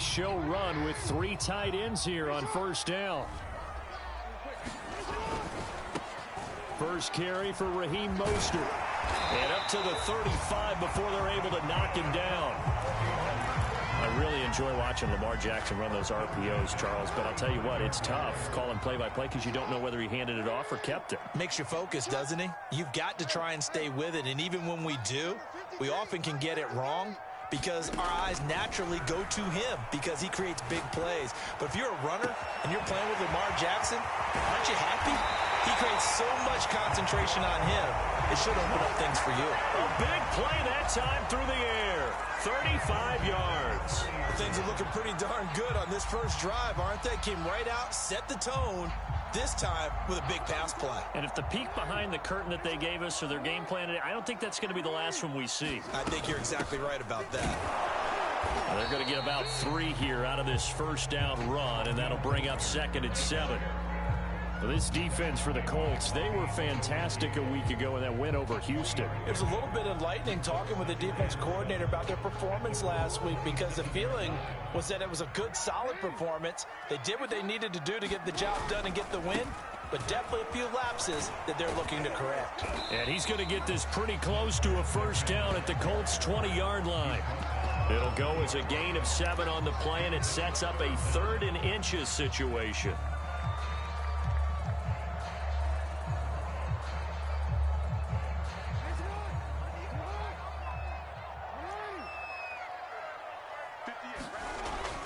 show run with 3 tight ends here on first down. First carry for Raheem Mostert. And up to the 35 before they're able to knock him down. I really enjoy watching Lamar Jackson run those RPOs, Charles, but I'll tell you what, it's tough calling play-by-play because you don't know whether he handed it off or kept it. Makes you focus, doesn't he? You've got to try and stay with it, and even when we do, we often can get it wrong because our eyes naturally go to him because he creates big plays. But if you're a runner and you're playing with Lamar Jackson, aren't you happy? He creates so much concentration on him. It should open up things for you. A big play that time through the air. 35 yards. Things are looking pretty darn good on this first drive, aren't they? Came right out, set the tone, this time with a big pass play. And if the peek behind the curtain that they gave us or their game plan today, I don't think that's going to be the last one we see. I think you're exactly right about that. Well, they're going to get about 3 here out of this first down run, and that'll bring up 2nd and 7. Well, this defense for the Colts, they were fantastic a week ago in that win over Houston. It was a little bit enlightening talking with the defense coordinator about their performance last week because the feeling was that it was a good, solid performance. They did what they needed to do to get the job done and get the win, but definitely a few lapses that they're looking to correct. And he's going to get this pretty close to a first down at the Colts' 20-yard line. It'll go as a gain of 7 on the play, and it sets up a 3rd and inches situation.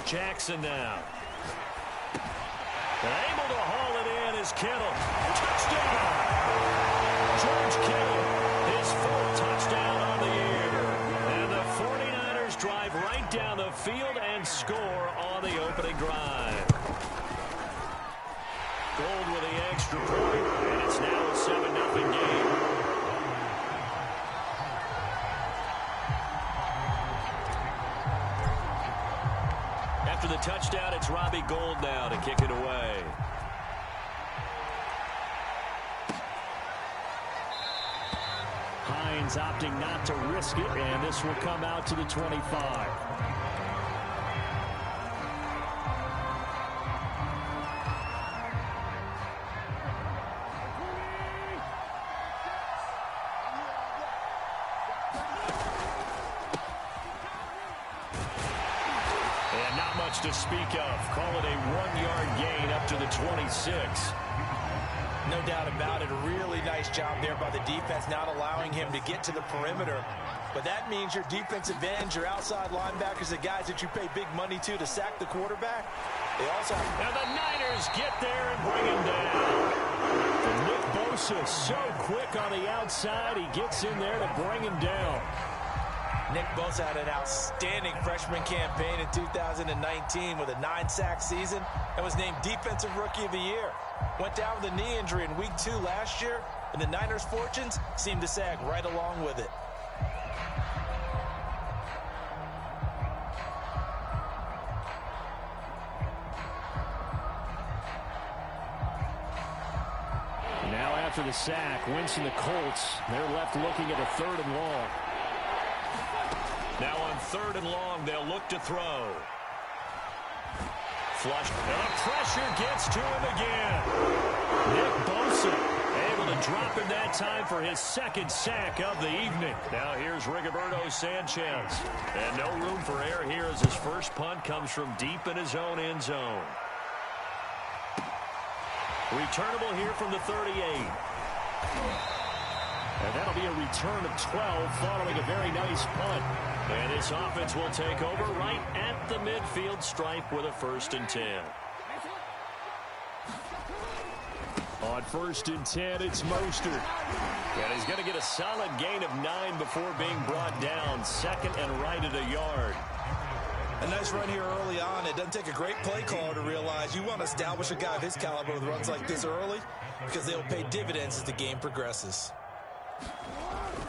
Jackson now. And able to haul it in is Kittle. Touchdown! George Kittle, his 4th touchdown on the year. And the 49ers drive right down the field and score on the opening drive. Gold with the extra point, and it's now a 7-0 game. After the touchdown, it's Robbie Gould now to kick it away. Hines opting not to risk it, and this will come out to the 25. To speak of. Call it a 1-yard gain up to the 26. No doubt about it. A really nice job there by the defense, not allowing him to get to the perimeter. But that means your defensive ends, your outside linebackers, the guys that you pay big money to sack the quarterback. They also have... And the Niners get there and bring him down. And Nick Bosa so quick on the outside. He gets in there to bring him down. Nick Bosa had an outstanding freshman campaign in 2019 with a 9-sack season and was named Defensive Rookie of the Year. Went down with a knee injury in Week 2 last year, and the Niners' fortunes seemed to sag right along with it. Now after the sack, Wentz and the Colts, they're left looking at a 3rd and long. Now on 3rd and long, they'll look to throw. Flush. And the pressure gets to him again. Nick Bosa able to drop him that time for his 2nd sack of the evening. Now here's Rigoberto Sanchez. And no room for error here as his first punt comes from deep in his own end zone. Returnable here from the 38. And that'll be a return of 12 following a very nice punt. And this offense will take over right at the midfield stripe with a 1st and 10. On 1st and 10, it's Mostert. And he's going to get a solid gain of 9 before being brought down. 2nd and right at a yard. A nice run here early on. It doesn't take a great play caller to realize you want to establish a guy of his caliber with runs like this early because they'll pay dividends as the game progresses.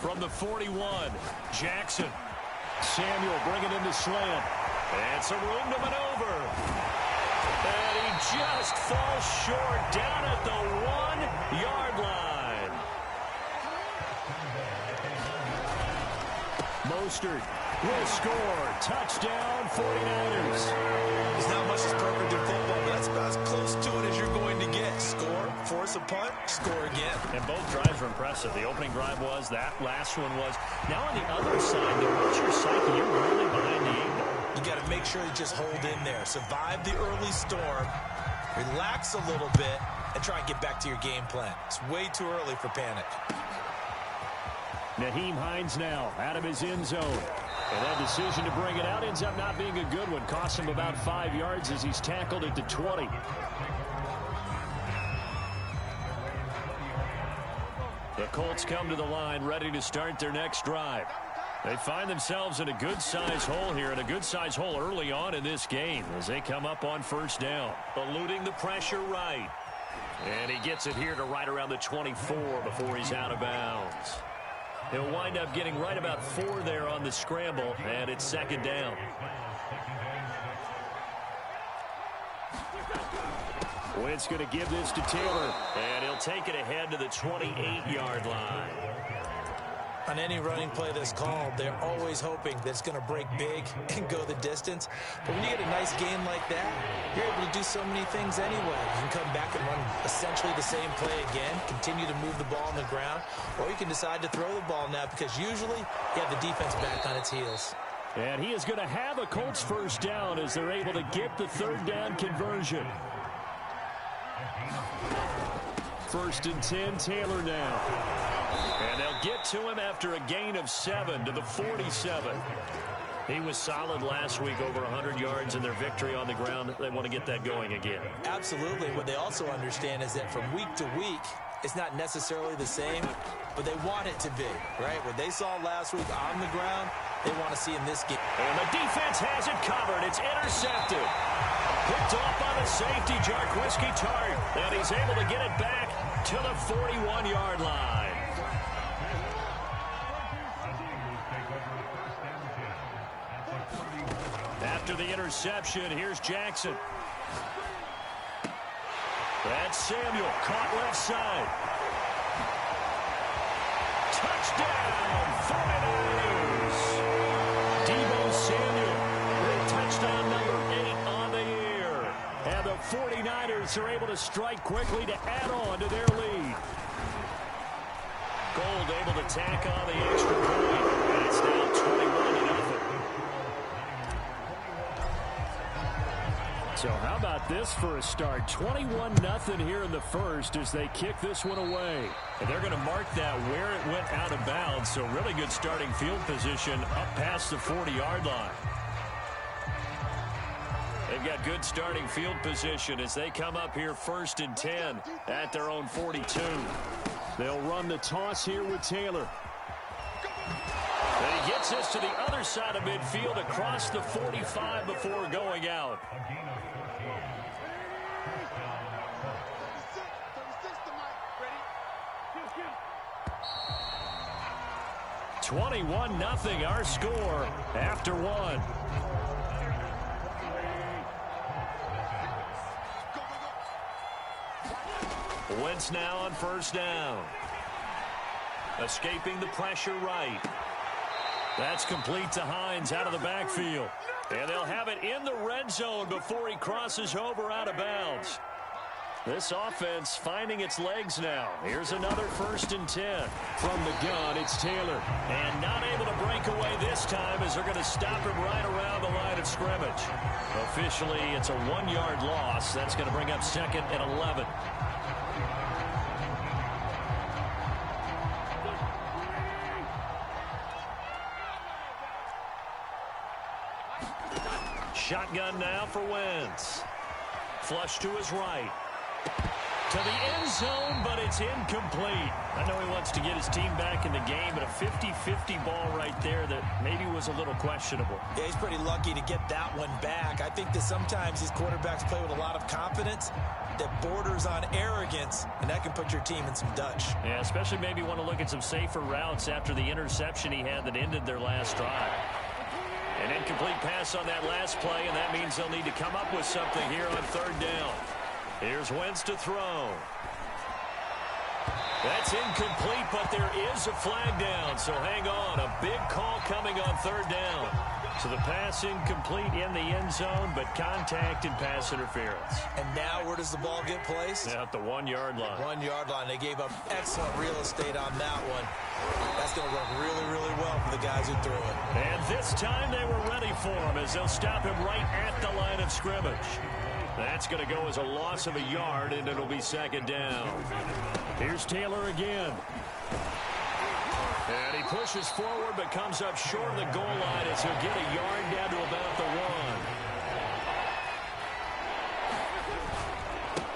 From the 41, Jackson. Samuel bringing in the slant. And some room to maneuver. And he just falls short down at the 1-yard line. Mostert will score. Touchdown, 49ers. There's not much that's perfect in football, but that's about as close to it as you're going to get. Score, force a punt, score again. And both drives were impressive. The opening drive was, that last one was. Now on the other side, though, what's your psyche? You're really behind the 8 ball. You got to make sure you just hold in there. Survive the early storm, relax a little bit, and try and get back to your game plan. It's way too early for panic. Nyheim Hines now out of his end zone. And that decision to bring it out ends up not being a good one. Cost him about 5 yards as he's tackled at the 20. The Colts come to the line ready to start their next drive. They find themselves in a good-sized hole here, and a good-sized hole early on in this game as they come up on first down. Eluding the pressure right. And he gets it here to right around the 24 before he's out of bounds. He'll wind up getting right about 4 there on the scramble, and it's second down. Wentz going to give this to Taylor, and he'll take it ahead to the 28-yard line. On any running play that's called, they're always hoping that it's going to break big and go the distance. But when you get a nice gain like that, you're able to do so many things anyway. You can come back and run essentially the same play again, continue to move the ball on the ground, or you can decide to throw the ball now because usually you have the defense back on its heels. And he is going to have a Colts first down as they're able to get the third down conversion. First and 10, Taylor now. And they'll get to him after a gain of 7 to the 47. He was solid last week, over 100 yards in their victory on the ground. They want to get that going again. Absolutely. What they also understand is that from week to week, it's not necessarily the same, but they want it to be, right? What they saw last week on the ground, they want to see in this game. And the defense has it covered. It's intercepted. Picked off by the safety, Jarquiski Tart. And he's able to get it back to the 41-yard line. After the interception, here's Jackson. That's Samuel, caught left side. Touchdown, 49ers. Deebo Samuel with touchdown number 8 on the year. And the 49ers are able to strike quickly to add on to their lead. Gold able to tack on the extra point. And it's now 21-0. So how about this for a start? 21-0 here in the first as they kick this one away. And they're going to mark that where it went out of bounds. So really good starting field position up past the 40-yard line. They've got good starting field position as they come up here first and 10 at their own 42. They'll run the toss here with Taylor. And he gets this to the other side of midfield across the 45 before going out. 21-0 our score after one. Wentz now on first down. Escaping the pressure right. That's complete to Hines out of the backfield. And they'll have it in the red zone before he crosses over out of bounds. This offense finding its legs now. Here's another first and 10. From the gun, it's Taylor. And not able to break away this time as they're going to stop him right around the line of scrimmage. Officially, it's a 1-yard loss. That's going to bring up second and 11. Shotgun now for Wentz. Flush to his right. To the end zone, but it's incomplete. I know he wants to get his team back in the game, but a 50-50 ball right there that maybe was a little questionable. Yeah, he's pretty lucky to get that one back. I think that sometimes these quarterbacks play with a lot of confidence that borders on arrogance, and that can put your team in some Dutch. Yeah, especially maybe want to look at some safer routes after the interception he had that ended their last drive. An incomplete pass on that last play, and that means they'll need to come up with something here on third down. Here's Wentz to throw. That's incomplete, but there is a flag down, so hang on. A big call coming on third down. So the pass incomplete in the end zone, but contact and pass interference. And now where does the ball get placed? At the 1-yard line. 1-yard line. They gave up excellent real estate on that one. That's going to work really, really well for the guys who threw it. And this time they were ready for him as they'll stop him right at the line of scrimmage. That's going to go as a loss of a yard, and it'll be second down. Here's Taylor again. And he pushes forward but comes up short of the goal line as he'll get a yard down to about the 1.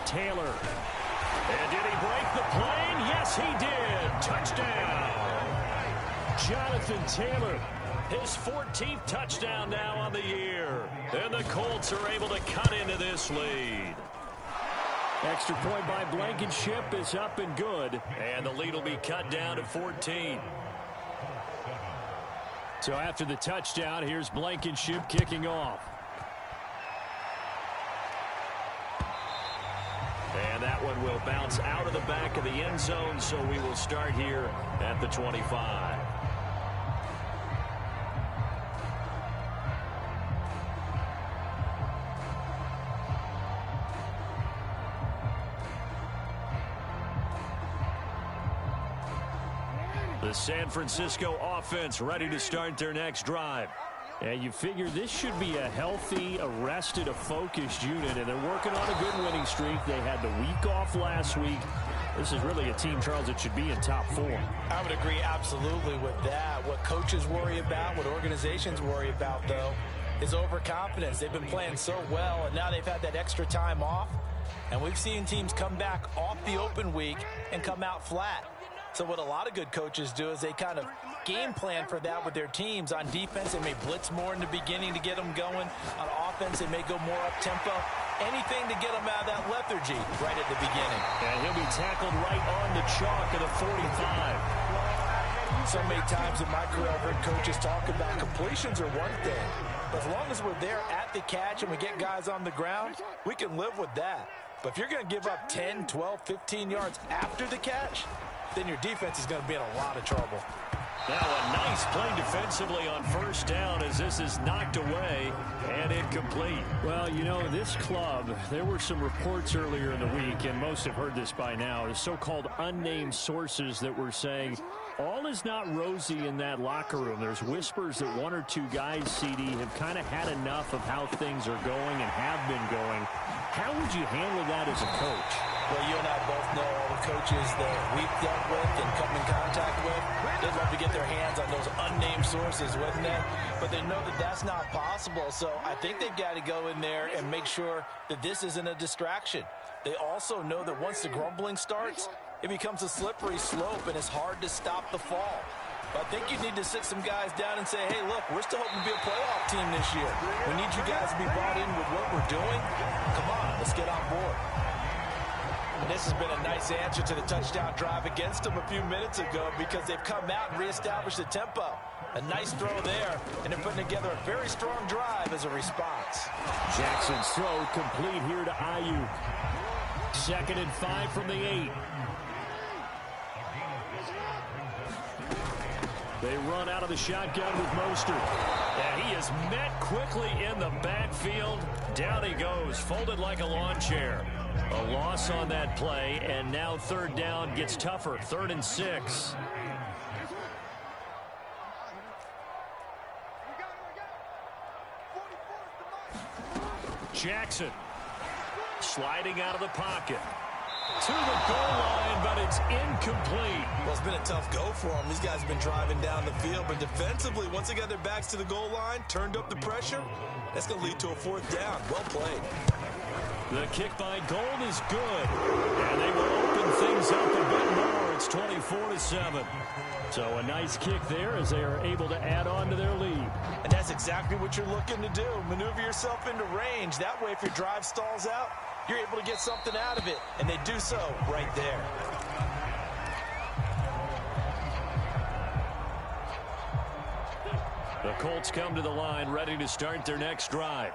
Taylor. And did he break the plane? Yes, he did. Touchdown. Jonathan Taylor. His 14th touchdown now on the year. And the Colts are able to cut into this lead. Extra point by Blankenship is up and good. And the lead will be cut down to 14. So after the touchdown, here's Blankenship kicking off. And that one will bounce out of the back of the end zone, so we will start here at the 25. The San Francisco offense ready to start their next drive. And you figure this should be a healthy, arrested, a focused unit, and they're working on a good winning streak. They had the week off last week. This is really a team, Charles, that should be in top 4. I would agree absolutely with that. What coaches worry about, what organizations worry about, though, is overconfidence. They've been playing so well, and now they've had that extra time off. And we've seen teams come back off the open week and come out flat. So what a lot of good coaches do is they kind of game plan for that with their teams. On defense, they may blitz more in the beginning to get them going. On offense, they may go more up-tempo. Anything to get them out of that lethargy right at the beginning. And he'll be tackled right on the chalk of the 45. So many times in my career, I've heard coaches talk about completions are one thing. But as long as we're there at the catch and we get guys on the ground, we can live with that. But if you're going to give up 10, 12, 15 yards after the catch, then your defense is going to be in a lot of trouble. Now a nice play defensively on first down as this is knocked away and incomplete. Well, you know, this club, there were some reports earlier in the week, and most have heard this by now, the so-called unnamed sources that were saying all is not rosy in that locker room. There's whispers that one or two guys, CD, have kind of had enough of how things are going and have been going. How would you handle that as a coach? Well, you and I both know all the coaches that we've dealt with and come in contact with. They'd love to get their hands on those unnamed sources, wouldn't they? But they know that that's not possible. So I think they've got to go in there and make sure that this isn't a distraction. They also know that once the grumbling starts, it becomes a slippery slope and it's hard to stop the fall. But I think you need to sit some guys down and say, hey, look, we're still hoping to be a playoff team this year. We need you guys to be bought in with what we're doing. Come on, let's get on board. And this has been a nice answer to the touchdown drive against them a few minutes ago because they've come out and reestablished the tempo. A nice throw there, and they're putting together a very strong drive as a response. Jackson's throw complete here to Ayuk. 2nd and 5 from the 8. They run out of the shotgun with Mostert. And he is met quickly in the backfield. Down he goes, folded like a lawn chair. A loss on that play, and now third down gets tougher. 3rd and 6. Jackson sliding out of the pocket. To the goal line, but it's incomplete. Well, it's been a tough go for them. These guys have been driving down the field, but defensively, once they got their backs to the goal line, turned up the pressure, that's going to lead to a 4th down. Well played. The kick by Gold is good, and they will open things up a bit more. It's 24-7. So a nice kick there as they are able to add on to their lead. And that's exactly what you're looking to do. Maneuver yourself into range. That way, if your drive stalls out, you're able to get something out of it, and they do so right there. The Colts come to the line ready to start their next drive.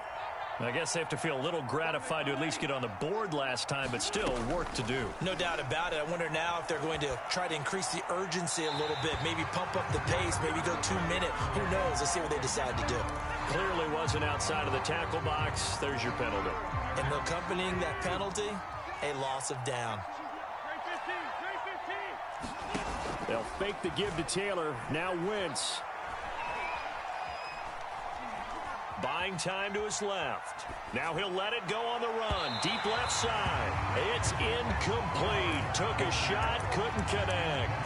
I guess they have to feel a little gratified to at least get on the board last time, but still work to do. No doubt about it. I wonder now if they're going to try to increase the urgency a little bit, maybe pump up the pace, maybe go 2 minute. Who knows? Let's see what they decide to do. Clearly wasn't outside of the tackle box. There's your penalty. And accompanying that penalty, a loss of down. They'll fake the give to Taylor. Now Wentz. Buying time to his left. Now he'll let it go on the run. Deep left side. It's incomplete. Took a shot, couldn't connect.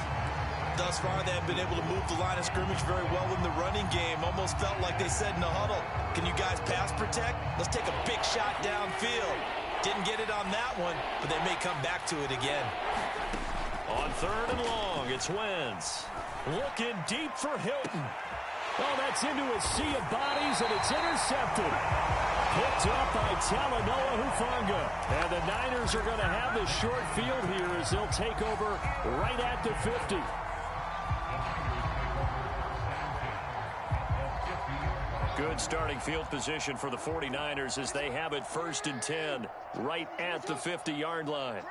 Thus far, they have been able to move the line of scrimmage very well in the running game. Almost felt like they said in the huddle, can you guys pass protect? Let's take a big shot downfield. Didn't get it on that one, but they may come back to it again. On 3rd and long, it's Wentz. Looking deep for Hilton. Oh, that's into a sea of bodies, and it's intercepted. Picked up by Talanoa Hufanga. And the Niners are going to have the short field here as they'll take over right at the 50. Good starting field position for the 49ers as they have it 1st and 10 right at the 50-yard line.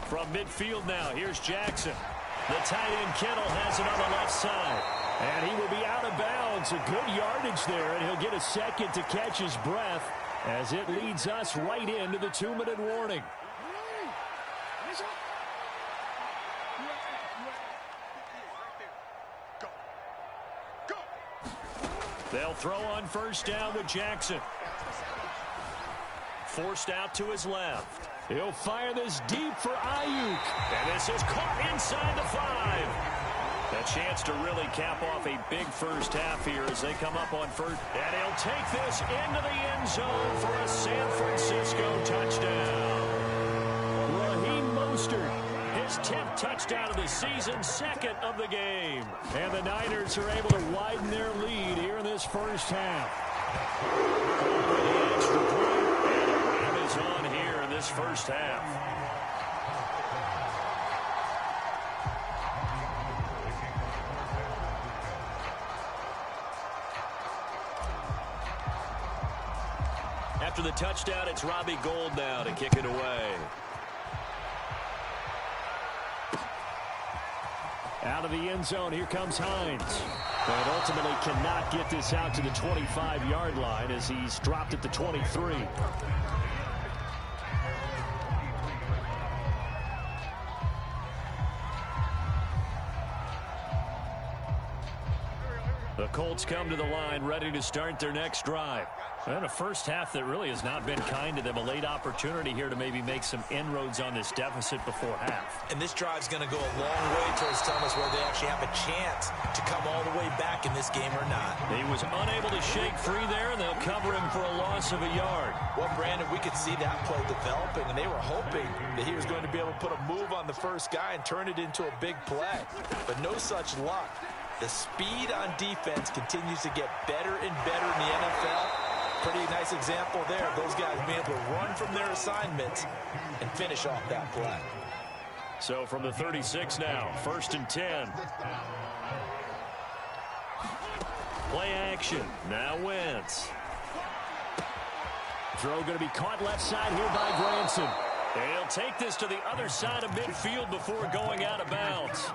From midfield now, here's Jackson. The tight end Kittle has it on the left side. And he will be out of bounds. A good yardage there, and he'll get a second to catch his breath as it leads us right into the 2-minute warning. They'll throw on 1st down with Jackson. Forced out to his left. He'll fire this deep for Ayuk. And this is caught inside the 5. A chance to really cap off a big first half here as they come up on 1st. And he'll take this into the end zone for a San Francisco touchdown. Raheem Mostert, his 10th touchdown of the season, 2nd of the game. And the Niners are able to widen their lead here in this first half. The extra point, and the win is on here in this first half. After the touchdown, it's Robbie Gould now to kick it away. Out of the end zone, here comes Hines. But ultimately cannot get this out to the 25-yard line as he's dropped at the 23. The Colts come to the line ready to start their next drive. And a first half that really has not been kind to them. A late opportunity here to maybe make some inroads on this deficit before half. And this drive's going to go a long way towards telling us whether they actually have a chance to come all the way back in this game or not. He was unable to shake free there, and they'll cover him for a loss of a yard. Well, Brandon, we could see that play developing, and they were hoping that he was going to be able to put a move on the first guy and turn it into a big play. But no such luck. The speed on defense continues to get better and better in the NFL. Pretty nice example there of those guys being able to run from their assignments and finish off that play. So from the 36 now, 1st and 10. Play action. Now Wentz. Throw going to be caught left side here by Granson. And he'll take this to the other side of midfield before going out of bounds.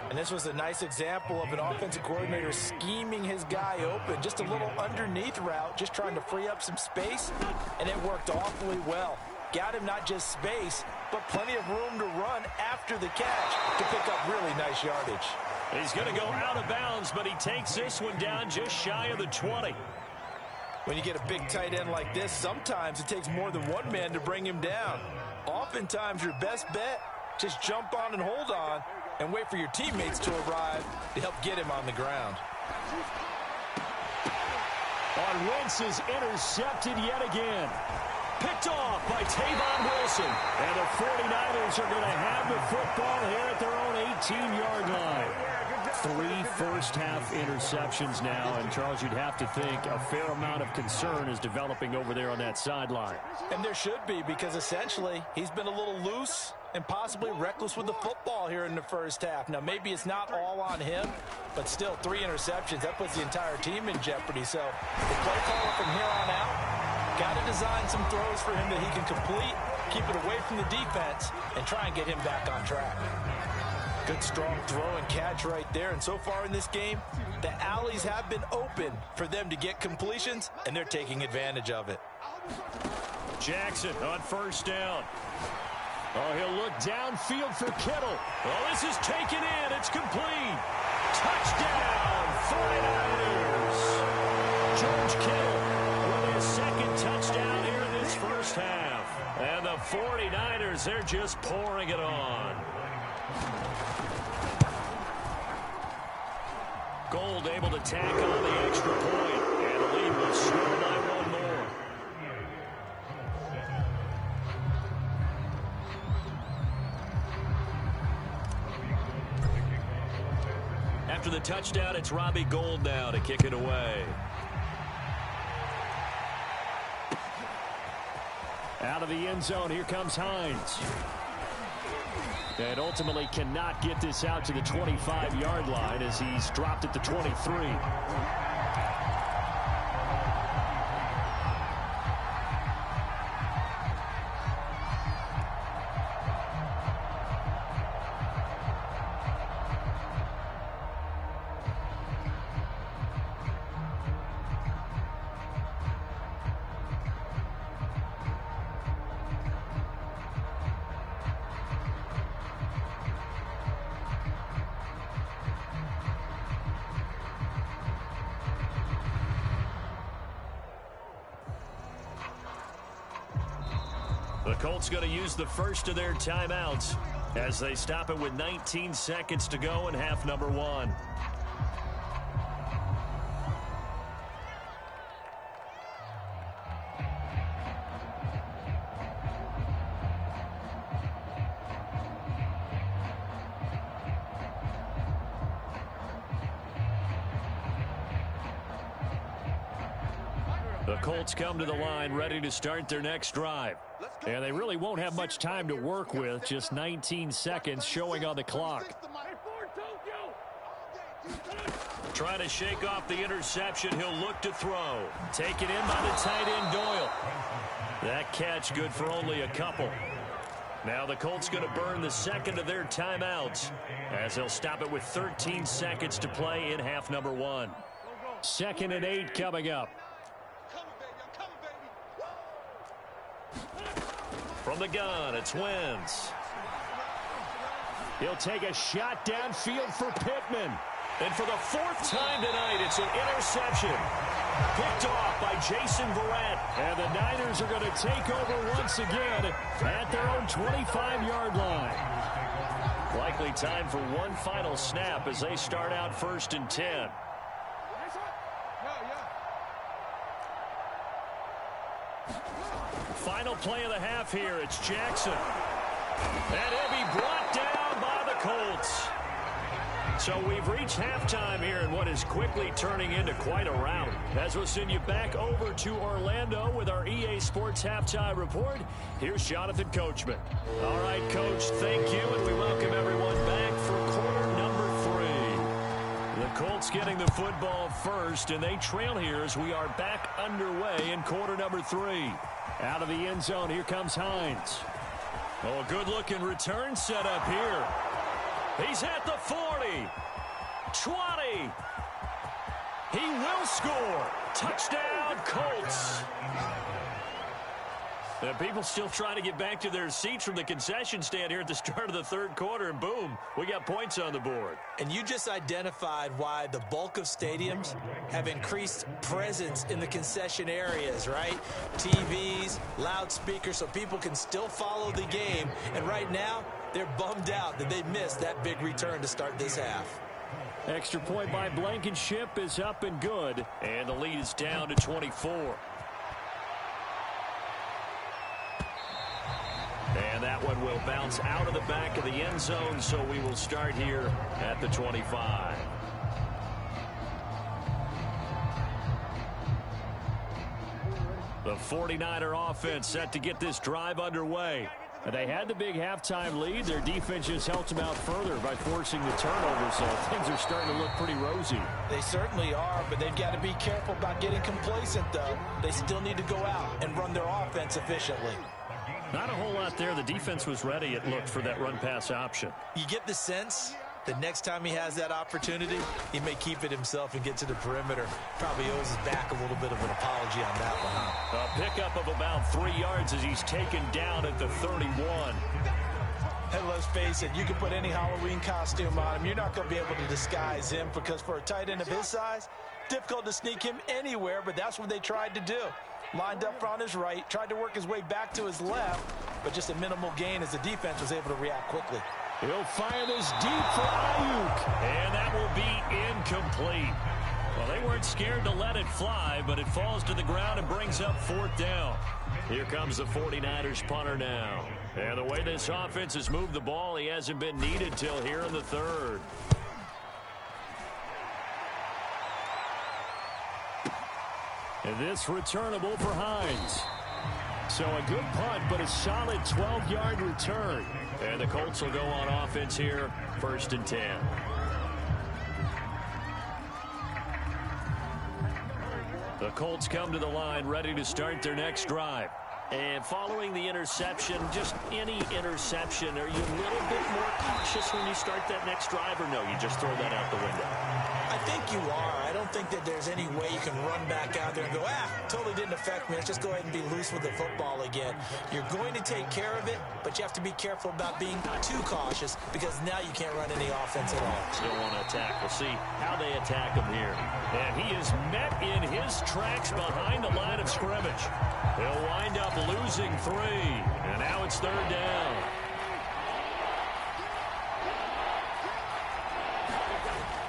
And this was a nice example of an offensive coordinator scheming his guy open. Just a little underneath route, just trying to free up some space, and it worked awfully well. Got him not just space, but plenty of room to run after the catch to pick up really nice yardage. He's going to go out of bounds, but he takes this one down just shy of the 20. When you get a big tight end like this, sometimes it takes more than one man to bring him down. Oftentimes, your best bet, just jump on and hold on, and wait for your teammates to arrive to help get him on the ground. On Wentz is intercepted yet again. Picked off by Tavon Wilson. And the 49ers are going to have the football here at their own 18-yard line. 3 first-half interceptions now, and Charles, you'd have to think a fair amount of concern is developing over there on that sideline. And there should be, because essentially he's been a little loose and possibly reckless with the football here in the first half. Now, maybe it's not all on him, but still 3 interceptions. That puts the entire team in jeopardy. So the play caller from here on out got to design some throws for him that he can complete, keep it away from the defense, and try and get him back on track. Good, strong throw and catch right there. And so far in this game, the alleys have been open for them to get completions, and they're taking advantage of it. Jackson on first down. Oh, he'll look downfield for Kittle. Oh, this is taken in. It's complete. Touchdown, 49ers. George Kittle with his second touchdown here in this first half. And the 49ers, they're just pouring it on. Gold able to tack on the extra point, and the lead will slow by 1 more. After the touchdown, it's Robbie Gould now to kick it away. Out of the end zone, here comes Hines. And ultimately cannot get this out to the 25-yard line as he's dropped at the 23. The Colts going to use the first of their timeouts as they stop it with 19 seconds to go in half number 1. The Colts come to the line ready to start their next drive. And they really won't have much time to work with, just 19 seconds showing on the clock. Trying to shake off the interception. He'll look to throw. Taken in by the tight end Doyle. That catch good for only a couple. Now the Colts going to burn the second of their timeouts as they'll stop it with 13 seconds to play in half number 1. 2nd and 8 coming up. From the gun, it's Wentz. He'll take a shot downfield for Pittman. And for the 4th time tonight, it's an interception. Picked off by Jason Verrett. And the Niners are going to take over once again at their own 25-yard line. Likely time for one final snap as they start out 1st and 10. Final play of the half here. It's Jackson. And he'll be brought down by the Colts. So we've reached halftime here in what is quickly turning into quite a rout. As we'll send you back over to Orlando with our EA Sports Halftime Report, here's Jonathan Coachman. All right, Coach, thank you, and we welcome everyone back for quarter number 3. The Colts getting the football first, and they trail here as we are back underway in quarter number 3. Out of the end zone, here comes Hines. Oh, good-looking return set up here. He's at the 40, 20. He will score. Touchdown, Colts. And people still trying to get back to their seats from the concession stand here at the start of the 3rd quarter, and boom, we got points on the board. And you just identified why the bulk of stadiums have increased presence in the concession areas, right? TVs, loudspeakers, so people can still follow the game. And right now, they're bummed out that they missed that big return to start this half. Extra point by Blankenship is up and good, and the lead is down to 24. And And that one will bounce out of the back of the end zone, so we will start here at the 25. The 49er offense set to get this drive underway. They had the big halftime lead. Their defense just helped them out further by forcing the turnover, so things are starting to look pretty rosy. They certainly are, but they've got to be careful about getting complacent, though. They still need to go out and run their offense efficiently. Not a whole lot there. The defense was ready, it looked, for that run-pass option. You get the sense the next time he has that opportunity, he may keep it himself and get to the perimeter. Probably owes his back a little bit of an apology on that one, huh? A pickup of about 3 yards as he's taken down at the 31. And let's face it, you can put any Halloween costume on him. You're not going to be able to disguise him because for a tight end of his size, difficult to sneak him anywhere, but that's what they tried to do. Lined up on his right, tried to work his way back to his left, but just a minimal gain as the defense was able to react quickly. He'll fire this deep for Ayuk, and that will be incomplete. Well, they weren't scared to let it fly, but it falls to the ground and brings up 4th down. Here comes the 49ers punter now. And the way this offense has moved the ball, he hasn't been needed till here in the 3rd. And this returnable for Hines. So a good punt, but a solid 12-yard return. And the Colts will go on offense here, 1st and 10. The Colts come to the line, ready to start their next drive. And following the interception, just any interception, are you a little bit more cautious when you start that next drive, or no, you just throw that out the window? I think you are. I don't think that there's any way you can run back out there and go, totally didn't affect me. Let's just go ahead and be loose with the football again. You're going to take care of it, but you have to be careful about being too cautious because now you can't run any offense at all. Still want to attack. We'll see how they attack him here. And he is met in his tracks behind the line of scrimmage. He'll wind up losing 3, and now it's 3rd down.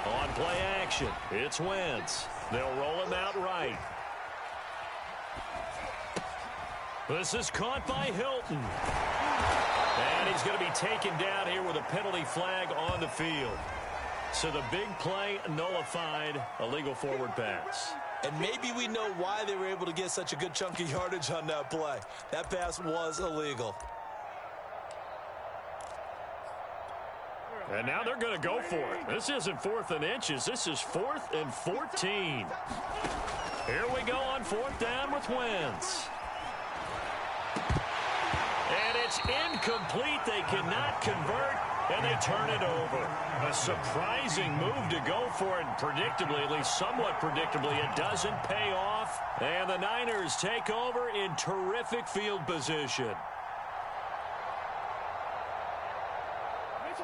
On play action, it's Wentz. They'll roll him out right. This is caught by Hilton. And he's going to be taken down here with a penalty flag on the field. So the big play nullified, a legal forward pass. And maybe we know why they were able to get such a good chunk of yardage on that play. That pass was illegal. And now they're going to go for it. This isn't 4th and inches. This is 4th and 14. Here we go on 4th down with Wentz. And it's incomplete. They cannot convert, and they turn it over. A surprising move to go for it. Predictably, at least somewhat predictably, it doesn't pay off. And the Niners take over in terrific field position.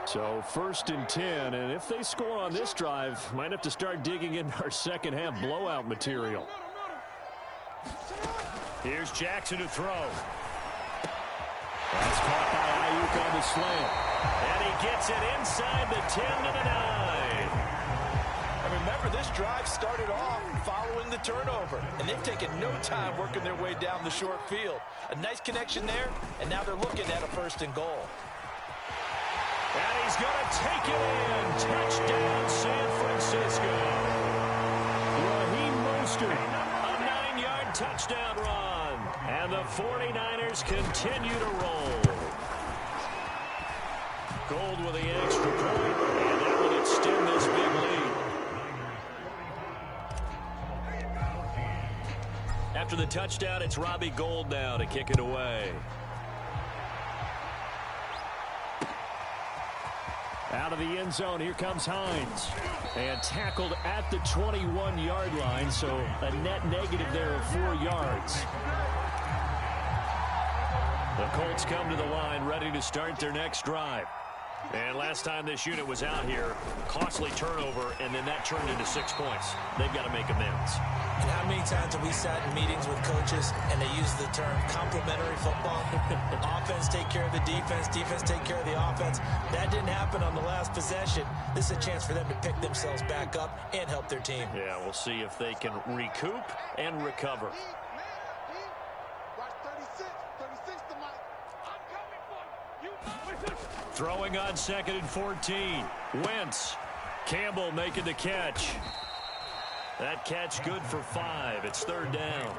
So 1st and 10, and if they score on this drive, might have to start digging in our second half blowout material. Here's Jackson to throw. That's caught by Ayuk on the slant. And he gets it inside the 10 to the 9. And remember, this drive started off following the turnover, and they've taken no time working their way down the short field. A nice connection there, and now they're looking at a 1st and goal. And he's going to take it in. Touchdown, San Francisco. Raheem Mostert, a 9-yard touchdown run. And the 49ers continue to roll. Gold with the extra point, and that will extend this big lead. After the touchdown, it's Robbie Gould now to kick it away. Out of the end zone, here comes Hines. And tackled at the 21-yard line, so a net negative there of 4 yards. The Colts come to the line, ready to start their next drive. And last time this unit was out here, costly turnover, and then that turned into 6 points. They've got to make amends. And how many times have we sat in meetings with coaches and they use the term complementary football? Offense take care of the defense, defense take care of the offense. That didn't happen on the last possession. This is a chance for them to pick themselves back up and help their team. Yeah, we'll see if they can recoup and recover. Throwing on 2nd and 14. Wentz. Campbell making the catch. That catch good for 5. It's 3rd down.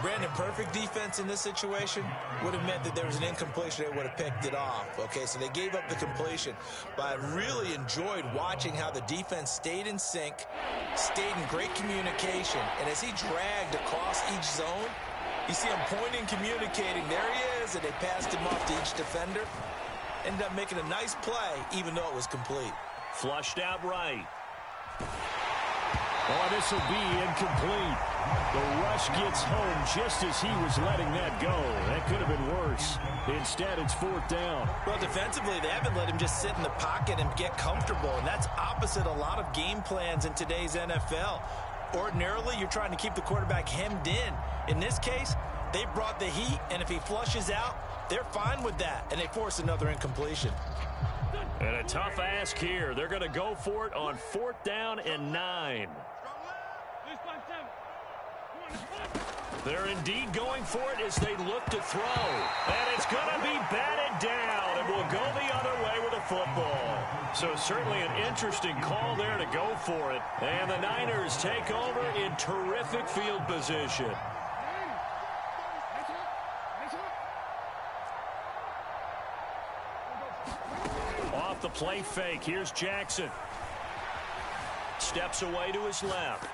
Brandon, perfect defense in this situation would have meant that there was an incompletion. They would have picked it off. Okay, so they gave up the completion. But I really enjoyed watching how the defense stayed in sync, stayed in great communication. And as he dragged across each zone, you see him pointing, communicating. There he is, and they passed him off to each defender. Ended up making a nice play, even though it was complete. Flushed out right. Oh, this will be incomplete. The rush gets home just as he was letting that go. That could have been worse. Instead, it's 4th down. Well, defensively, they haven't let him just sit in the pocket and get comfortable, and that's opposite a lot of game plans in today's NFL. Ordinarily, you're trying to keep the quarterback hemmed in. In this case, they brought the heat, and if he flushes out, they're fine with that, and they force another incompletion. And a tough ask here. They're going to go for it on 4th down and 9. They're indeed going for it as they look to throw. And it's going to be batted down and will go the other way with the football. So certainly an interesting call there to go for it. And the Niners take over in terrific field position. Off the play fake. Here's Jackson. Steps away to his left.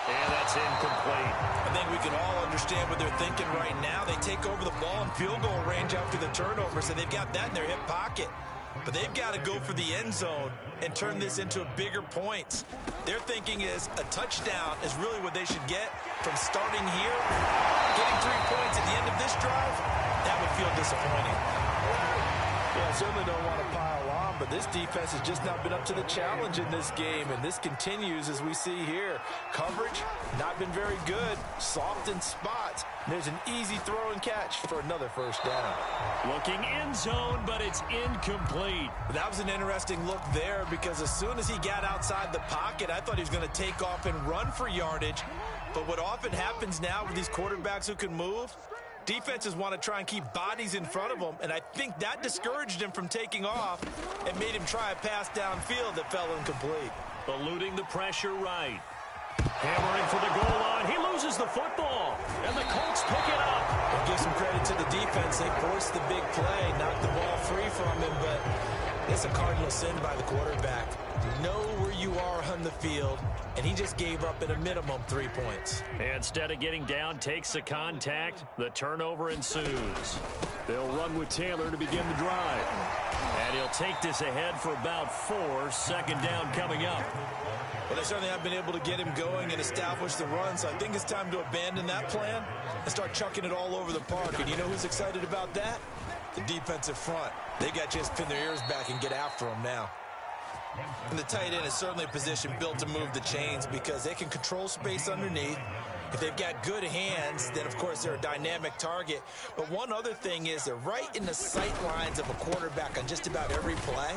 And that's incomplete. I think we can all understand what they're thinking right now. They take over the ball in field goal range after the turnover, so they've got that in their hip pocket. But they've got to go for the end zone and turn this into bigger points. Their thinking is a touchdown is really what they should get from starting here. Getting 3 points at the end of this drive, that would feel disappointing. Yeah, I certainly don't want to pile on, but this defense has just not been up to the challenge in this game, and this continues as we see here. Coverage, not been very good, soft in spots. There's an easy throw and catch for another 1st down. Looking end zone, but it's incomplete. That was an interesting look there because as soon as he got outside the pocket, I thought he was going to take off and run for yardage. But what often happens now with these quarterbacks who can move, defenses want to try and keep bodies in front of them, and I think that discouraged him from taking off and made him try a pass downfield that fell incomplete. Eluding the pressure right. Hammering for the goal line. He loses the football, and the Colts pick it up. I'll give some credit to the defense. They forced the big play, knocked the ball free from him, but it's a cardinal sin by the quarterback. You know where you are on the field, and he just gave up at a minimum 3 points. Instead of getting down, takes the contact. The turnover ensues. They'll run with Taylor to begin the drive. And he'll take this ahead for about 4. 2nd down coming up. Well, they certainly have been able to get him going and establish the run, so I think it's time to abandon that plan and start chucking it all over the park. And you know who's excited about that? The defensive front. They got to just pin their ears back and get after him now. And the tight end is certainly a position built to move the chains because they can control space underneath. If they've got good hands, then, of course, they're a dynamic target. But one other thing is they're right in the sight lines of a quarterback on just about every play.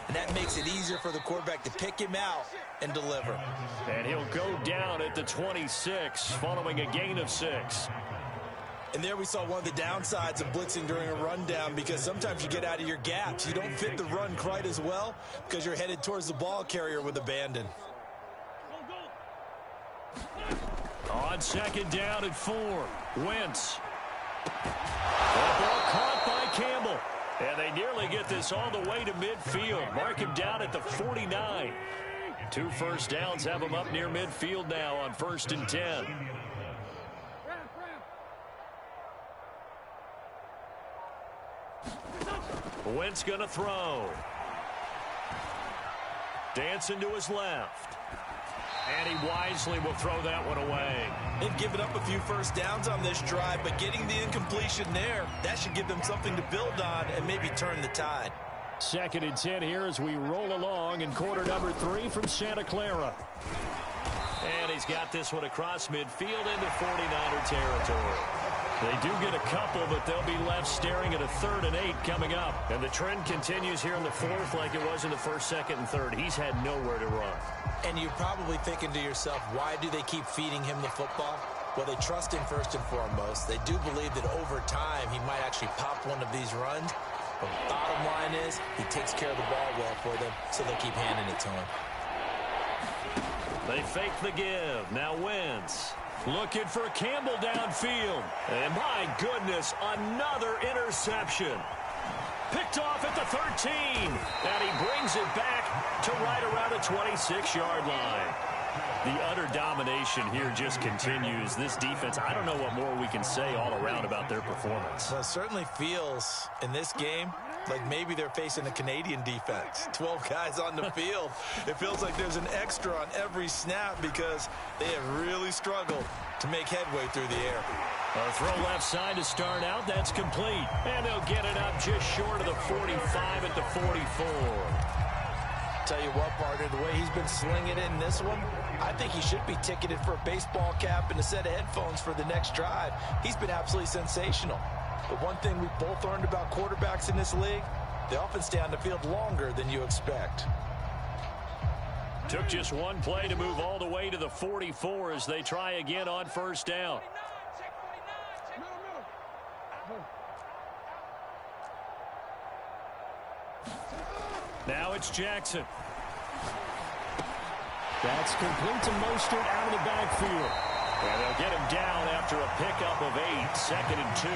And that makes it easier for the quarterback to pick him out and deliver. And he'll go down at the 26 following a gain of 6. And there we saw one of the downsides of blitzing during a rundown because sometimes you get out of your gaps. You don't fit the run quite as well because you're headed towards the ball carrier with abandon. On 2nd down and 4. Wentz. That ball caught by Campbell. And they nearly get this all the way to midfield. Mark him down at the 49. 2 1st downs have him up near midfield now on 1st and 10. Wentz going to throw. Dancing to his left. And he wisely will throw that one away. They've given up a few 1st downs on this drive, but getting the incompletion there, that should give them something to build on and maybe turn the tide. 2nd and 10 here as we roll along in quarter number 3 from Santa Clara. And he's got this one across midfield into 49er territory. They do get a couple, but they'll be left staring at a 3rd and 8 coming up. And the trend continues here in the 4th like it was in the 1st, 2nd, and 3rd. He's had nowhere to run. And you're probably thinking to yourself, why do they keep feeding him the football? Well, they trust him first and foremost. They do believe that over time he might actually pop one of these runs. But bottom line is, he takes care of the ball well for them, so they'll keep handing it to him. They fake the give. Now Wentz looking for Campbell downfield. And my goodness, another interception. Picked off at the 13. And he brings it back to right around the 26-yard line. The utter domination here just continues. This defense, I don't know what more we can say all around about their performance. Well, it certainly feels in this game like maybe they're facing a Canadian defense. 12 guys on the field. It feels like there's an extra on every snap because they have really struggled to make headway through the air. A throw left side to start out. That's complete. And they'll get it up just short of the 45 at the 44. Tell you what, partner, the way he's been slinging it in this one, I think he should be ticketed for a baseball cap and a set of headphones for the next drive. He's been absolutely sensational. But one thing we've both learned about quarterbacks in this league, they often stay on the field longer than you expect. Took just one play to move all the way to the 44 as they try again on first down. Now it's Jackson. That's complete to Mostert out of the backfield. And they'll get him down after a pickup of 8, 2nd and 2.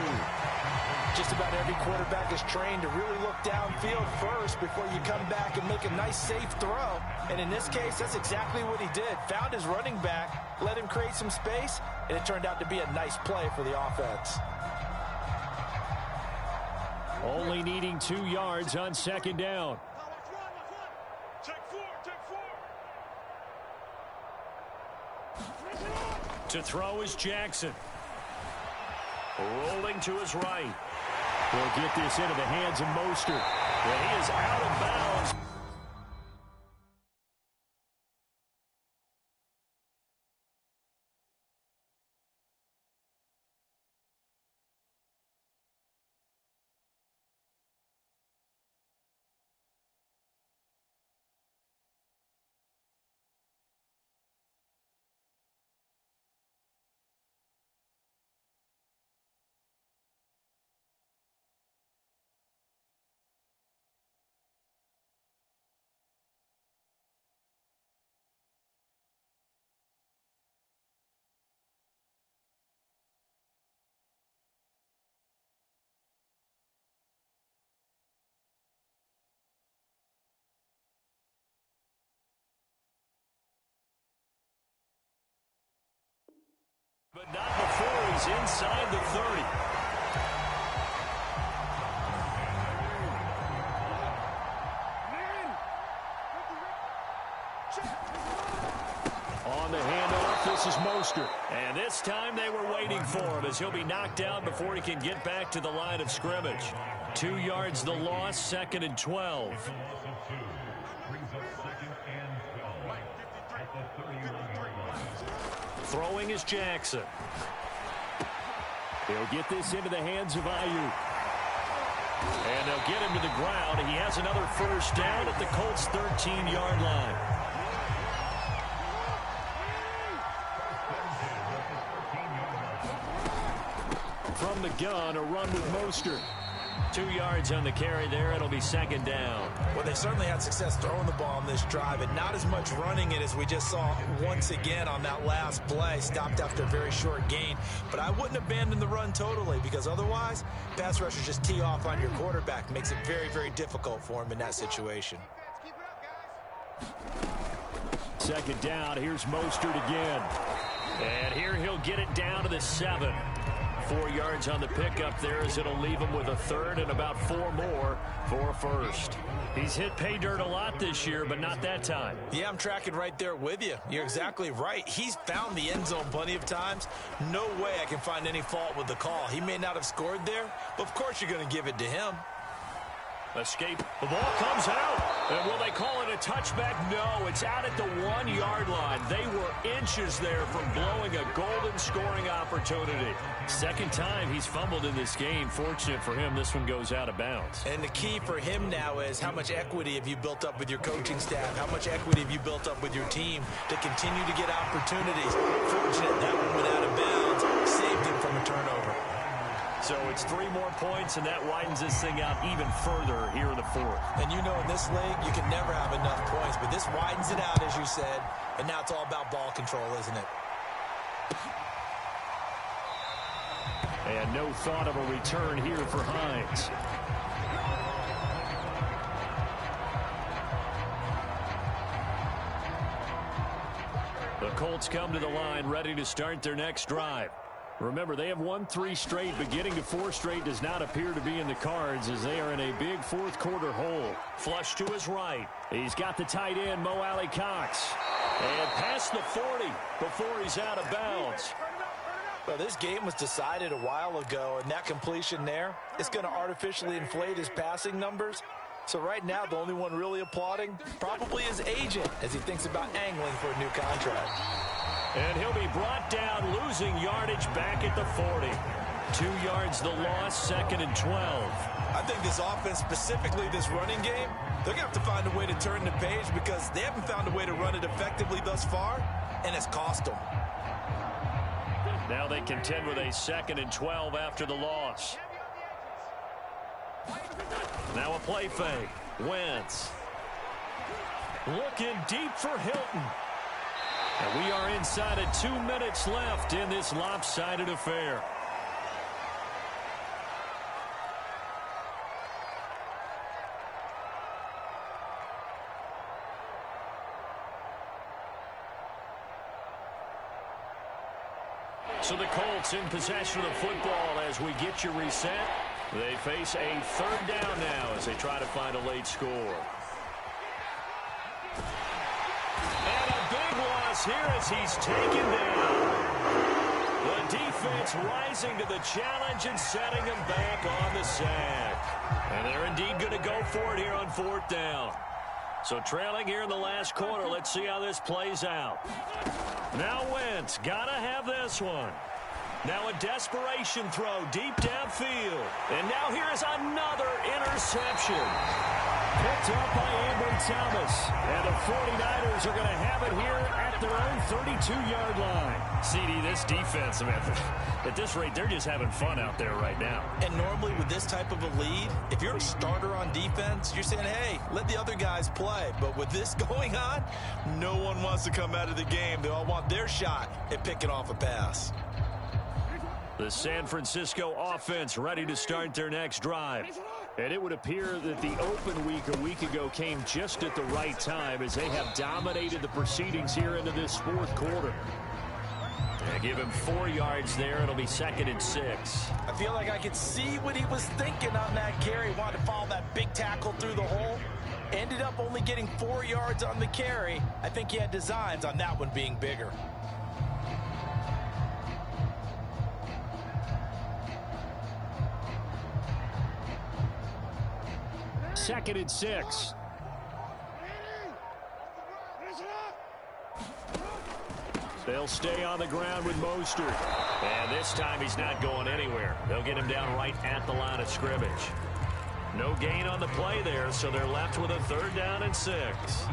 Just about every quarterback is trained to really look downfield first before you come back and make a nice, safe throw. And in this case, that's exactly what he did. Found his running back, let him create some space, and it turned out to be a nice play for the offense. Only needing 2 yards on 2nd down. To throw is Jackson. Rolling to his right. He'll get this into the hands of Mostert. Well, he is out of bounds. But not before he's inside the 30. On the handoff, this is Mostert. And this time they were waiting for him as he'll be knocked down before he can get back to the line of scrimmage. 2 yards the loss, 2nd and 12. Throwing is Jackson. He'll get this into the hands of Ayuk. And they'll get him to the ground. He has another first down at the Colts' 13-yard line. From the gun, a run with Mostert. 2 yards on the carry there. It'll be 2nd down. Well, they certainly had success throwing the ball on this drive, and not as much running it as we just saw once again on that last play. Stopped after a very short gain. But I wouldn't abandon the run totally, because otherwise, pass rushers just tee off on your quarterback. Makes it very, very difficult for him in that situation. 2nd down. Here's Mostert again. And here he'll get it down to the 7. 4 yards on the pickup there as it'll leave him with a 3rd and about 4 more for a 1st. He's hit pay dirt a lot this year, but not that time. Yeah, I'm tracking right there with you. You're exactly right. He's found the end zone plenty of times. No way I can find any fault with the call. He may not have scored there, but of course you're going to give it to him. Escape. The ball comes out. And will they call it a touchback? No, it's out at the 1-yard line. They were inches there from blowing a golden scoring opportunity. 2nd time he's fumbled in this game. Fortunate for him, this one goes out of bounds. And the key for him now is how much equity have you built up with your coaching staff? How much equity have you built up with your team to continue to get opportunities? Fortunate that one went out of bounds, saved him from a turnover. So it's 3 more points, and that widens this thing out even further here in the fourth. And you know in this league, you can never have enough points, but this widens it out, as you said, and now it's all about ball control, isn't it? And no thought of a return here for Hines. The Colts come to the line ready to start their next drive. Remember, they have won 3 straight, but getting to 4 straight does not appear to be in the cards as they are in a big fourth quarter hole. Flush to his right. He's got the tight end, Mo Alley-Cox. And past the 40 before he's out of bounds. Well, this game was decided a while ago, and that completion there is going to artificially inflate his passing numbers. So right now, the only one really applauding probably his agent as he thinks about angling for a new contract. And he'll be brought down, losing yardage back at the 40. 2 yards the loss, 2nd and 12. I think this offense, specifically this running game, they're going to have to find a way to turn the page because they haven't found a way to run it effectively thus far, and it's cost them. Now they contend with a 2nd and 12 after the loss. Now a play fake. Wentz. Looking deep for Hilton. And we are inside of 2 minutes left in this lopsided affair. So the Colts in possession of the football as we get you reset. They face a 3rd down now as they try to find a late score. And a big loss here as he's taken down. The defense rising to the challenge and setting him back on the sack. And they're indeed going to go for it here on 4th down. So trailing here in the last quarter. Let's see how this plays out. Now Wentz, gotta have this one. Now a desperation throw deep downfield. And now here is another interception. Picked up by Ambry Thomas. And the 49ers are going to have it here at their own 32-yard line. CD, this defense, man, at this rate, they're just having fun out there right now. And normally with this type of a lead, if you're a starter on defense, you're saying, hey, let the other guys play. But with this going on, no one wants to come out of the game. They all want their shot at picking off a pass. The San Francisco offense ready to start their next drive. And it would appear that the open week a week ago came just at the right time as they have dominated the proceedings here into this 4th quarter. And give him 4 yards there. It'll be 2nd and 6. I feel like I could see what he was thinking on that carry. Wanted to follow that big tackle through the hole. Ended up only getting 4 yards on the carry. I think he had designs on that one being bigger. Second and 6. They'll stay on the ground with Mostert. And this time he's not going anywhere. They'll get him down right at the line of scrimmage. No gain on the play there, so they're left with a 3rd down and 6.